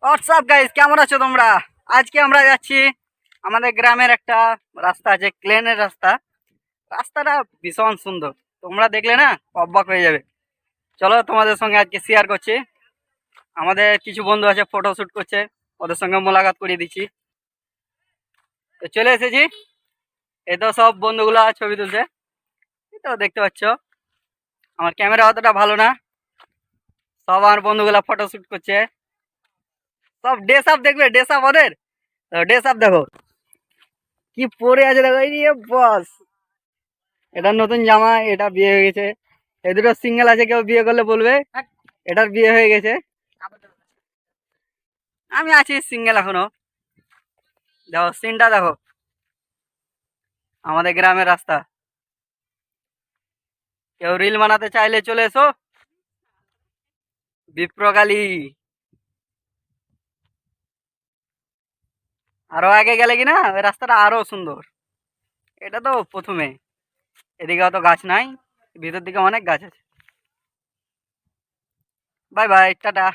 WhatsApp guys, কেমন আছো তোমরা? আজকে আমরা যাচ্ছি আমাদের গ্রামের একটা রাস্তা আছে, ক্লেনের রাস্তা। রাস্তাটা ভীষণ সুন্দর, তোমরা দেখলে না অবাক হয়ে যাবে। চলো তোমাদের সঙ্গে আজকে শেয়ার করছি। আমাদের কিছু বন্ধু আছে, ফটো শুট করছে, ওদের সঙ্গে মোলাকাত করিয়ে দিচ্ছি। তো চলে এসেছি, এই তো সব বন্ধুগুলা ছবি তুলছে। এই তো দেখতে পাচ্ছ, আমার ক্যামেরা অতটা ভালো না, সব আমার বন্ধুগুলা ফটো শুট করছে। সব ড্রেস আপ দেখবে, ড্রেস আপ ওদের। ড্রেস আপ দেখো কি পরে আছে, দেখো এই নিয়ে বস। এটা নতুন জামা, এটা বিয়ে হয়ে গেছে। এই দুটো সিঙ্গেল আছে, কেউ বিয়ে করলে বলবে। এটার বিয়ে হয়ে গেছে, আমি আছি সিঙ্গেল এখনো। দেখো সিনটা দেখো, আমাদের গ্রামের রাস্তা। কেউ রিল বানাতে চাইলে চলে এসো, বিপ্রকালী। আরো আগে গেলে কিনা ওই রাস্তাটা আরো সুন্দর। এটা তো প্রথমে, এদিকে অত গাছ নাই, ভিতর দিকে অনেক গাছ আছে। Bye bye, tata.